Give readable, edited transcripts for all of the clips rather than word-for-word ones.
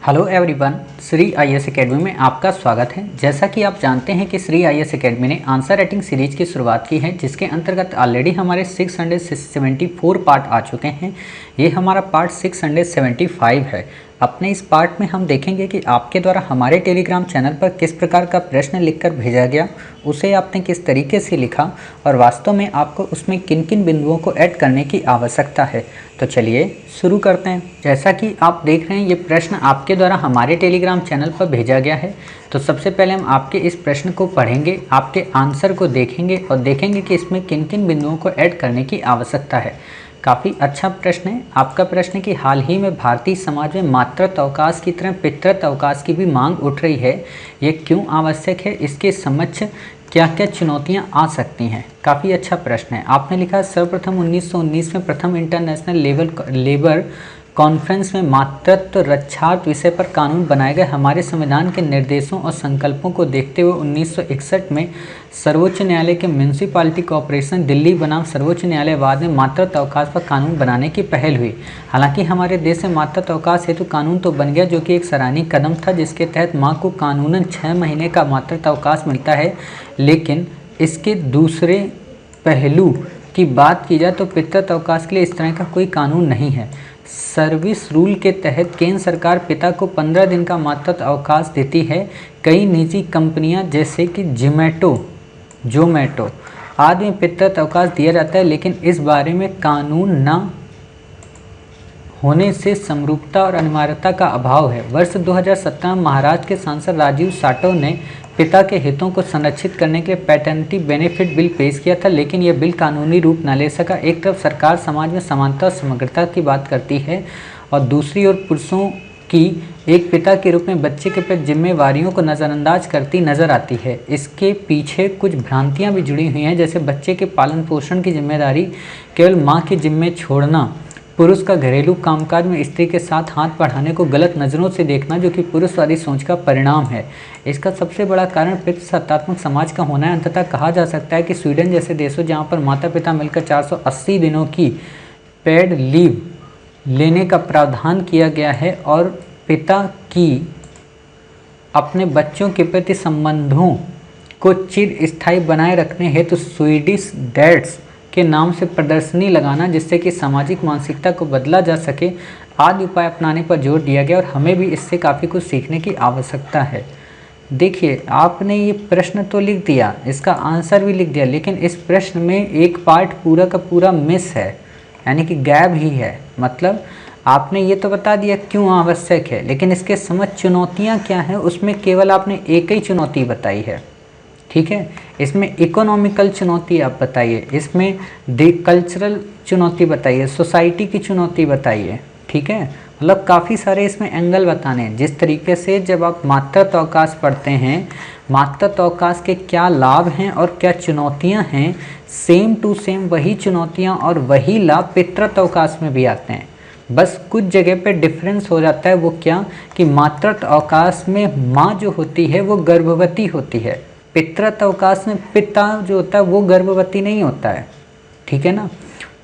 Hello everyone, Shri IAS academy में आपका स्वागत है। जैसा कि आप जानते हैं कि श्री आईएएस एकेडमी ने आंसर राइटिंग सीरीज की शुरुआत की है, जिसके अंतर्गत ऑलरेडी हमारे 674 पार्ट आ चुके हैं। ये हमारा पार्ट 675 है। अपने इस पार्ट में हम देखेंगे कि आपके द्वारा हमारे टेलीग्राम चैनल पर किस प्रकार का प्रश्न लिखकर भेजा गया, उसे आपने किस तरीके से लिखा और वास्तव में आपको उसमें किन किन बिंदुओं को ऐड करने की आवश्यकता है। तो चलिए शुरू करते हैं। जैसा कि आप देख रहे हैं, ये प्रश्न आपके द्वारा हमारे टेलीग्राम चैनल पर भेजा गया है। तो सबसे पहले हम आपके इस प्रश्न को पढ़ेंगे, आपके आंसर को देखेंगे और देखेंगे कि इसमें किन किन बिंदुओं को ऐड करने की आवश्यकता है। काफ़ी अच्छा प्रश्न है। आपका प्रश्न है कि हाल ही में भारतीय समाज में मातृत्व अवकाश की तरह पितृत्व अवकाश की भी मांग उठ रही है। ये क्यों आवश्यक है, इसके समक्ष क्या क्या चुनौतियां आ सकती हैं। काफ़ी अच्छा प्रश्न है। आपने लिखा सर्वप्रथम 1919 में प्रथम इंटरनेशनल लेबर कॉन्फ्रेंस में मातृत्व रक्षार्थ विषय पर कानून बनाए गए। हमारे संविधान के निर्देशों और संकल्पों को देखते हुए 1961 में सर्वोच्च न्यायालय के म्यूनिसिपैलिटी कॉर्पोरेशन दिल्ली बनाम सर्वोच्च न्यायालय बाद में मातृत्व अवकाश पर कानून बनाने की पहल हुई। हालांकि हमारे देश में मातृत्व अवकाश हेतु कानून तो बन गया, जो कि एक सराहनीय कदम था, जिसके तहत माँ को कानूनन 6 महीने का मातृत्व अवकाश मिलता है। लेकिन इसके दूसरे पहलू की बात की जाए तो पितृत्व अवकाश के लिए इस तरह का कोई कानून नहीं है। सर्विस रूल के तहत केंद्र सरकार पिता को 15 दिन का मातृत्व अवकाश देती है। कई निजी कंपनियां जैसे कि जोमैटो आदि में पितृत्व अवकाश दिया जाता है, लेकिन इस बारे में कानून न होने से समरूपता और अनिवार्यता का अभाव है। वर्ष 2017 में महाराष्ट्र के सांसद राजीव साटव ने पिता के हितों को संरक्षित करने के लिए पैटर्निटी बेनिफिट बिल पेश किया था, लेकिन यह बिल कानूनी रूप न ले सका। एक तरफ सरकार समाज में समानता और समग्रता की बात करती है और दूसरी ओर पुरुषों की एक पिता के रूप में बच्चे के प्रति जिम्मेवारियों को नज़रअंदाज करती नजर आती है। इसके पीछे कुछ भ्रांतियाँ भी जुड़ी हुई हैं, जैसे बच्चे के पालन पोषण की जिम्मेदारी केवल माँ के जिम्मे छोड़ना, पुरुष का घरेलू कामकाज में स्त्री के साथ हाथ बढ़ाने को गलत नज़रों से देखना, जो कि पुरुषवादी सोच का परिणाम है। इसका सबसे बड़ा कारण पितृसत्तात्मक समाज का होना है। अंततः कहा जा सकता है कि स्वीडन जैसे देशों जहां पर माता पिता मिलकर 480 दिनों की पेड लीव लेने का प्रावधान किया गया है और पिता की अपने बच्चों के प्रति संबंधों को चिरस्थायी बनाए रखने हेतु स्वीडिश डैड्स के नाम से प्रदर्शनी लगाना, जिससे कि सामाजिक मानसिकता को बदला जा सके, आदि उपाय अपनाने पर जोर दिया गया और हमें भी इससे काफ़ी कुछ सीखने की आवश्यकता है। देखिए, आपने ये प्रश्न तो लिख दिया, इसका आंसर भी लिख दिया, लेकिन इस प्रश्न में एक पार्ट पूरा का पूरा मिस है, यानी कि गैप ही है। मतलब आपने ये तो बता दिया क्यों आवश्यक है, लेकिन इसके समझ चुनौतियाँ क्या हैं उसमें केवल आपने एक ही चुनौती बताई है। ठीक है, इसमें इकोनॉमिकल चुनौती आप बताइए, इसमें कल्चरल चुनौती बताइए, सोसाइटी की चुनौती बताइए। ठीक है, मतलब काफ़ी सारे इसमें एंगल बताने हैं। जिस तरीके से जब आप मातृत्व अवकाश पढ़ते हैं, मातृत्व अवकाश के क्या लाभ हैं और क्या चुनौतियां हैं, सेम टू सेम वही चुनौतियां और वही लाभ पितृत्व अवकाश में भी आते हैं। बस कुछ जगह पे डिफरेंस हो जाता है। वो क्या कि मातृत्व अवकाश में माँ जो होती है वो गर्भवती होती है, पितृत्व अवकाश में पिता जो होता है वो गर्भवती नहीं होता है। ठीक है ना।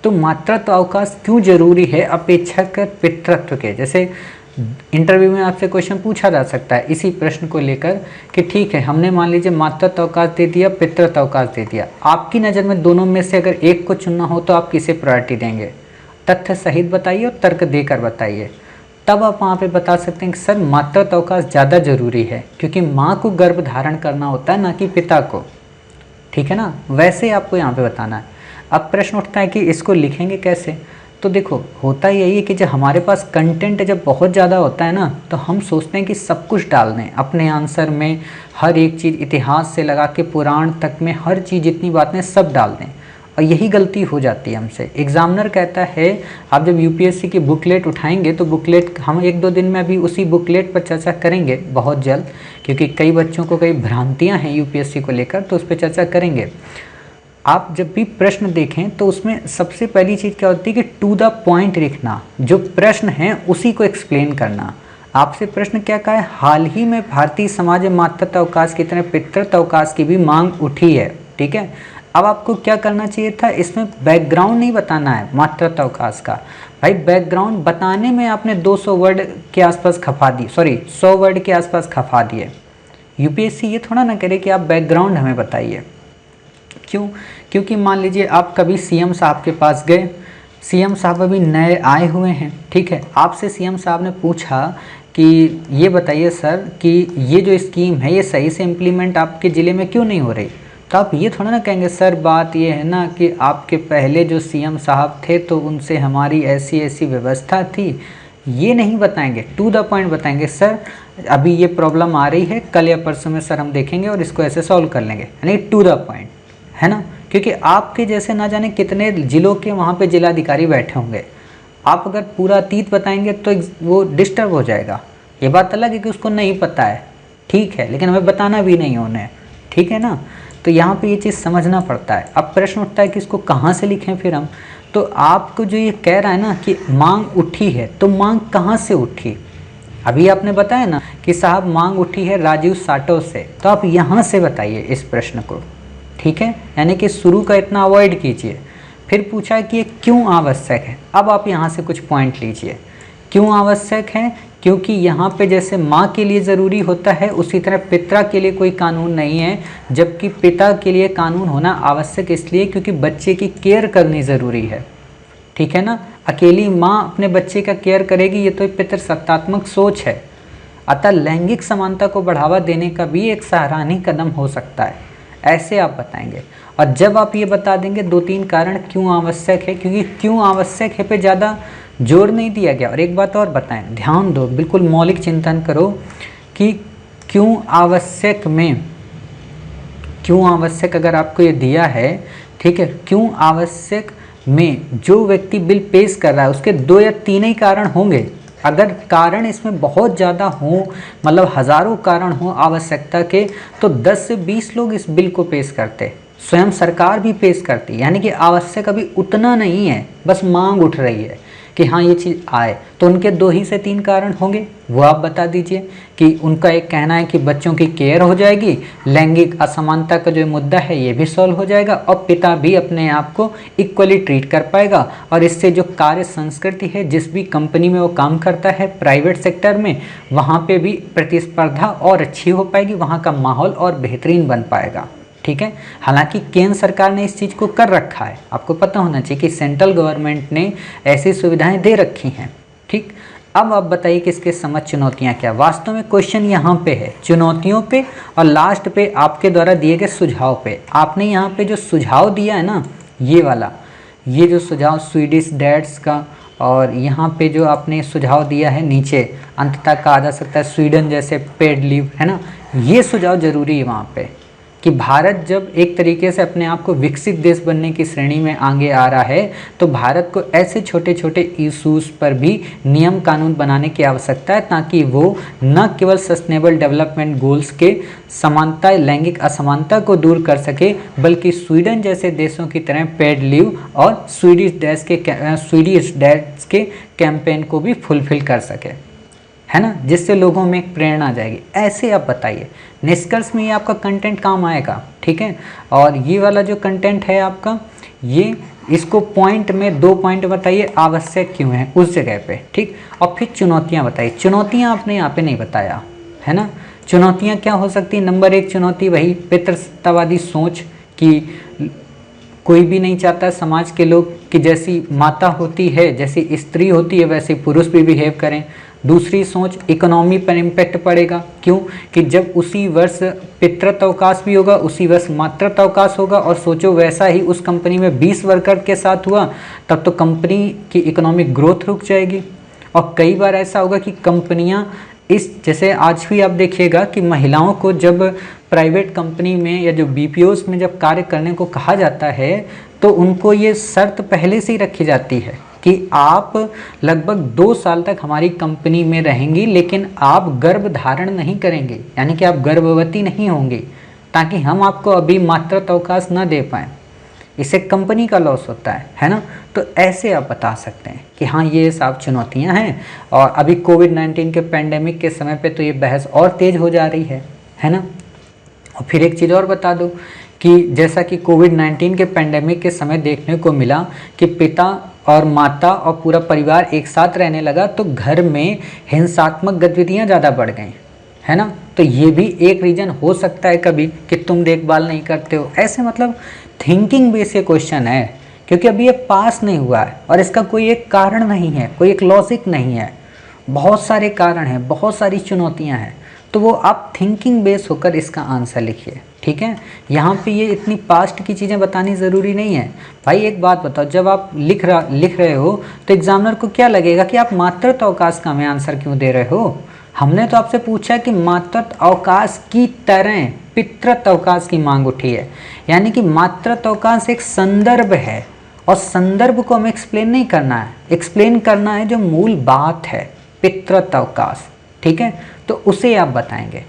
तो मातृत्व अवकाश क्यों जरूरी है अपेक्षाकृत पितृत्व के। जैसे इंटरव्यू में आपसे क्वेश्चन पूछा जा सकता है इसी प्रश्न को लेकर कि ठीक है, हमने मान लीजिए मातृत्व अवकाश दे दिया, पितृत्व अवकाश दे दिया, आपकी नज़र में दोनों में से अगर एक को चुनना हो तो आप किसे प्रायोरिटी देंगे। तथ्य सहित बताइए और तर्क देकर बताइए, तब आप वहाँ पे बता सकते हैं कि सर मातृत्व अवकाश ज़्यादा जरूरी है, क्योंकि माँ को गर्भ धारण करना होता है, ना कि पिता को। ठीक है ना, वैसे आपको यहाँ पे बताना है। अब प्रश्न उठता है कि इसको लिखेंगे कैसे। तो देखो, होता यही है कि जब हमारे पास कंटेंट जब बहुत ज़्यादा होता है ना, तो हम सोचते हैं कि सब कुछ डाल दें अपने आंसर में, हर एक चीज़ इतिहास से लगा के पुराण तक में हर चीज़ जितनी बातें सब डाल दें, और यही गलती हो जाती है हमसे। एग्जामिनर कहता है आप जब यूपीएससी की बुकलेट उठाएंगे तो बुकलेट हम 1-2 दिन में अभी उसी बुकलेट पर चर्चा करेंगे बहुत जल्द, क्योंकि कई बच्चों को कई भ्रांतियां हैं यूपीएससी को लेकर, तो उस पर चर्चा करेंगे। आप जब भी प्रश्न देखें तो उसमें सबसे पहली चीज़ क्या होती है कि टू द पॉइंट लिखना, जो प्रश्न है उसी को एक्सप्लेन करना। आपसे प्रश्न क्या कहा है, हाल ही में भारतीय समाज में मातृत्व अवकाश की तरह पितृत्व अवकाश की भी मांग उठी है। ठीक है, अब आपको क्या करना चाहिए था, इसमें बैकग्राउंड नहीं बताना है मातृत्व अवकाश का। भाई बैकग्राउंड बताने में आपने 200 वर्ड के आसपास खपा दी, सॉरी 100 वर्ड के आसपास खपा दिए। यूपीएससी ये थोड़ा ना करे कि आप बैकग्राउंड हमें बताइए। क्यों? क्योंकि मान लीजिए आप कभी सीएम साहब के पास गए, सीएम साहब अभी नए आए हुए हैं, ठीक है, आपसे सीएम साहब ने पूछा कि ये बताइए सर कि ये जो स्कीम है ये सही से इम्प्लीमेंट आपके ज़िले में क्यों नहीं हो रही, तो आप ये थोड़ा ना कहेंगे सर बात ये है ना कि आपके पहले जो सीएम साहब थे तो उनसे हमारी ऐसी ऐसी व्यवस्था थी। ये नहीं बताएंगे, टू द पॉइंट बताएंगे, सर अभी ये प्रॉब्लम आ रही है, कल या परसों में सर हम देखेंगे और इसको ऐसे सॉल्व कर लेंगे, यानी टू द पॉइंट, है ना। क्योंकि आपके जैसे ना जाने कितने ज़िलों के वहाँ पे जिलाधिकारी बैठे होंगे, आप अगर पूरा अतीत बताएंगे तो वो डिस्टर्ब हो जाएगा। ये बात अलग है कि उसको नहीं पता है, ठीक है, लेकिन हमें बताना भी नहीं उन्हें, ठीक है ना। तो यहाँ पे ये चीज़ समझना पड़ता है। अब प्रश्न उठता है कि इसको कहाँ से लिखें फिर हम, तो आपको जो ये कह रहा है ना कि मांग उठी है, तो मांग कहाँ से उठी? अभी आपने बताया ना कि साहब मांग उठी है राजीव साटो से, तो आप यहाँ से बताइए इस प्रश्न को, ठीक है, यानी कि शुरू का इतना अवॉइड कीजिए। फिर पूछा कि ये क्यों आवश्यक है, अब आप यहाँ से कुछ पॉइंट लीजिए। क्यों आवश्यक है? क्योंकि यहाँ पे जैसे माँ के लिए ज़रूरी होता है उसी तरह पिता के लिए कोई कानून नहीं है, जबकि पिता के लिए कानून होना आवश्यक इसलिए क्योंकि बच्चे की केयर करनी ज़रूरी है, ठीक है ना। अकेली माँ अपने बच्चे का केयर करेगी, ये तो पितृसत्तात्मक सोच है। अतः लैंगिक समानता को बढ़ावा देने का भी एक सराहनीय कदम हो सकता है, ऐसे आप बताएंगे। और जब आप ये बता देंगे 2-3 कारण क्यों आवश्यक है, क्योंकि क्यों आवश्यक है पे ज़्यादा जोर नहीं दिया गया। और एक बात और बताएं, ध्यान दो, बिल्कुल मौलिक चिंतन करो कि क्यों आवश्यक में, क्यों आवश्यक अगर आपको ये दिया है, ठीक है, क्यों आवश्यक में जो व्यक्ति बिल पेश कर रहा है उसके 2 या 3 ही कारण होंगे। अगर कारण इसमें बहुत ज़्यादा हों, मतलब हज़ारों कारण हों आवश्यकता के, तो 10 से 20 लोग इस बिल को पेश करते, स्वयं सरकार भी पेश करती, यानी कि आवश्यक अभी उतना नहीं है, बस मांग उठ रही है कि हाँ ये चीज़ आए, तो उनके 2 ही से 3 कारण होंगे, वो आप बता दीजिए। कि उनका एक कहना है कि बच्चों की केयर हो जाएगी, लैंगिक असमानता का जो मुद्दा है ये भी सॉल्व हो जाएगा, और पिता भी अपने आप को इक्वली ट्रीट कर पाएगा, और इससे जो कार्य संस्कृति है जिस भी कंपनी में वो काम करता है प्राइवेट सेक्टर में, वहाँ पे भी प्रतिस्पर्धा और अच्छी हो पाएगी, वहाँ का माहौल और बेहतरीन बन पाएगा, ठीक है। हालांकि केंद्र सरकार ने इस चीज़ को कर रखा है, आपको पता होना चाहिए कि सेंट्रल गवर्नमेंट ने ऐसी सुविधाएं दे रखी हैं, ठीक। अब आप बताइए कि इसके समझ चुनौतियां क्या। वास्तव में क्वेश्चन यहाँ पे है चुनौतियों पे और लास्ट पे आपके द्वारा दिए गए सुझाव पे। आपने यहाँ पे जो सुझाव दिया है ना, ये वाला, ये जो सुझाव स्वीडिश डैड्स का, और यहाँ पे जो आपने सुझाव दिया है नीचे अंततः कहा जा सकता है स्वीडन जैसे पेड लीव, है ना, ये सुझाव जरूरी है वहाँ पे कि भारत जब एक तरीके से अपने आप को विकसित देश बनने की श्रेणी में आगे आ रहा है, तो भारत को ऐसे छोटे छोटे इशूज़ पर भी नियम कानून बनाने की आवश्यकता है, ताकि वो न केवल सस्टेनेबल डेवलपमेंट गोल्स के समानता, लैंगिक असमानता को दूर कर सके, बल्कि स्वीडन जैसे देशों की तरह पेड लीव और स्वीडिश डैड्स के कैंपेन को भी फुलफिल कर सके, है ना, जिससे लोगों में एक प्रेरणा आ जाएगी। ऐसे आप बताइए, निष्कर्ष में ये आपका कंटेंट काम आएगा, ठीक है। और ये वाला जो कंटेंट है आपका, ये इसको पॉइंट में 2 पॉइंट बताइए आवश्यक क्यों है उस जगह पे, ठीक। और फिर चुनौतियाँ बताइए। चुनौतियाँ आपने यहाँ पे नहीं बताया है ना। चुनौतियाँ क्या हो सकती है? नंबर 1 चुनौती वही पितृसत्तावादी सोच कि कोई भी नहीं चाहता समाज के लोग कि जैसी माता होती है, जैसी स्त्री होती है, वैसे पुरुष भी बिहेव करें। दूसरी सोच, इकोनॉमी पर इम्पैक्ट पड़ेगा। क्यों? कि जब उसी वर्ष पितृत्व अवकाश भी होगा, उसी वर्ष मातृत्व अवकाश होगा, और सोचो वैसा ही उस कंपनी में 20 वर्कर के साथ हुआ, तब तो कंपनी की इकोनॉमिक ग्रोथ रुक जाएगी। और कई बार ऐसा होगा कि कंपनियां जैसे आज भी आप देखिएगा कि महिलाओं को जब प्राइवेट कंपनी में या जो बीपीओस में जब कार्य करने को कहा जाता है, तो उनको ये शर्त पहले से ही रखी जाती है कि आप लगभग 2 साल तक हमारी कंपनी में रहेंगी, लेकिन आप गर्भ धारण नहीं करेंगे, यानी कि आप गर्भवती नहीं होंगी, ताकि हम आपको अभी मातृत्व अवकाश न दे पाएँ। इससे कंपनी का लॉस होता है ना। तो ऐसे आप बता सकते हैं कि हाँ ये सब चुनौतियां हैं। और अभी कोविड-19 के पेंडेमिक के समय पे तो ये बहस और तेज़ हो जा रही है ना। और फिर एक चीज़ और बता दूं कि जैसा कि कोविड-19 के पैंडेमिक के समय देखने को मिला कि पिता और माता और पूरा परिवार एक साथ रहने लगा, तो घर में हिंसात्मक गतिविधियां ज़्यादा बढ़ गई, है ना। तो ये भी एक रीज़न हो सकता है कभी कि तुम देखभाल नहीं करते हो, ऐसे मतलब थिंकिंग बेस ये क्वेश्चन है, क्योंकि अभी ये पास नहीं हुआ है और इसका कोई एक कारण नहीं है, कोई एक लॉजिक नहीं है, बहुत सारे कारण हैं, बहुत सारी चुनौतियाँ हैं। तो वो आप थिंकिंग बेस होकर इसका आंसर लिखिए, ठीक है। यहाँ पे ये इतनी पास्ट की चीज़ें बतानी ज़रूरी नहीं है। भाई एक बात बताओ, जब आप लिख रहे हो तो एग्जामिनर को क्या लगेगा कि आप मातृत्व अवकाश का हमें आंसर क्यों दे रहे हो। हमने तो आपसे पूछा कि मातृत्व अवकाश की तरह पितृत्व अवकाश की मांग उठी है, यानी कि मातृत्व अवकाश एक संदर्भ है और संदर्भ को हमें एक्सप्लेन नहीं करना है, एक्सप्लेन करना है जो मूल बात है, पितृत्व अवकाश, ठीक है। तो उसे आप बताएंगे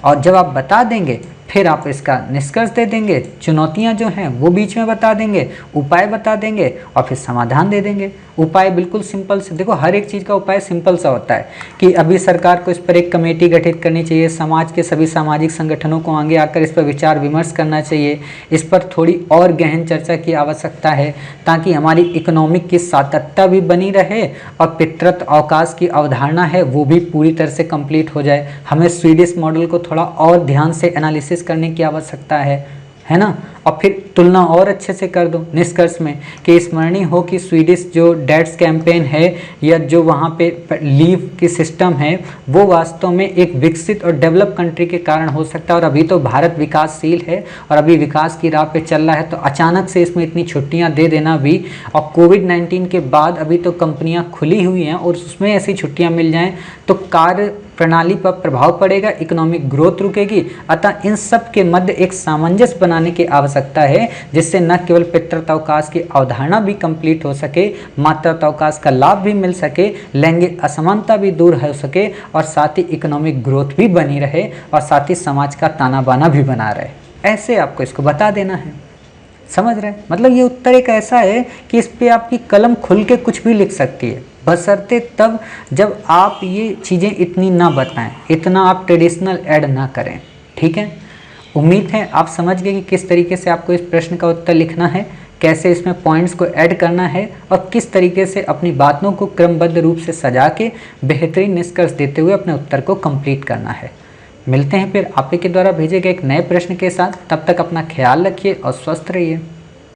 और जब आप बता देंगे फिर आप इसका निष्कर्ष दे देंगे, चुनौतियां जो हैं वो बीच में बता देंगे, उपाय बता देंगे और फिर समाधान दे देंगे। उपाय बिल्कुल सिंपल से, देखो हर एक चीज़ का उपाय सिंपल सा होता है कि अभी सरकार को इस पर एक कमेटी गठित करनी चाहिए, समाज के सभी सामाजिक संगठनों को आगे आकर इस पर विचार विमर्श करना चाहिए, इस पर थोड़ी और गहन चर्चा की आवश्यकता है ताकि हमारी इकोनॉमिक की सातत्य भी बनी रहे और पितृत्व अवकाश की अवधारणा है वो भी पूरी तरह से कंप्लीट हो जाए। हमें स्वीडिश मॉडल को थोड़ा और ध्यान से एनालिसिस करने की आवश्यकता है ना। और फिर तुलना और अच्छे से कर दो निष्कर्ष में कि स्मरणीय हो कि स्वीडिश जो डेट्स कैंपेन है या जो वहाँ पे लीव की सिस्टम है वो वास्तव में एक विकसित और डेवलप कंट्री के कारण हो सकता है, और अभी तो भारत विकासशील है और अभी विकास की राह पे चल रहा है, तो अचानक से इसमें इतनी छुट्टियाँ दे देना भी, और कोविड-19 के बाद अभी तो कंपनियाँ खुली हुई हैं और उसमें ऐसी छुट्टियाँ मिल जाएँ तो कार्य प्रणाली पर प्रभाव पड़ेगा, इकोनॉमिक ग्रोथ रुकेगी। अतः इन सब के मध्य एक सामंजस्य बनाने की आवश्यकता है जिससे न केवल पितृत्व अवकाश की अवधारणा भी कंप्लीट हो सके, मातृत्व अवकाश का लाभ भी मिल सके, लैंगिक असमानता भी दूर हो सके और साथ ही इकोनॉमिक ग्रोथ भी बनी रहे और साथ ही समाज का ताना बाना भी बना रहे। ऐसे आपको इसको बता देना है, समझ रहे हैं। मतलब ये उत्तर एक ऐसा है कि इस पे आपकी कलम खुल के कुछ भी लिख सकती है, बशर्ते तब जब आप ये चीज़ें इतनी ना बताएं, इतना आप ट्रेडिशनल ऐड ना करें, ठीक है। उम्मीद है आप समझ गए कि किस तरीके से आपको इस प्रश्न का उत्तर लिखना है, कैसे इसमें पॉइंट्स को ऐड करना है और किस तरीके से अपनी बातों को क्रमबद्ध रूप से सजा के बेहतरीन निष्कर्ष देते हुए अपने उत्तर को कंप्लीट करना है। मिलते हैं फिर आप ही के द्वारा भेजे गए एक नए प्रश्न के साथ, तब तक अपना ख्याल रखिए और स्वस्थ रहिए।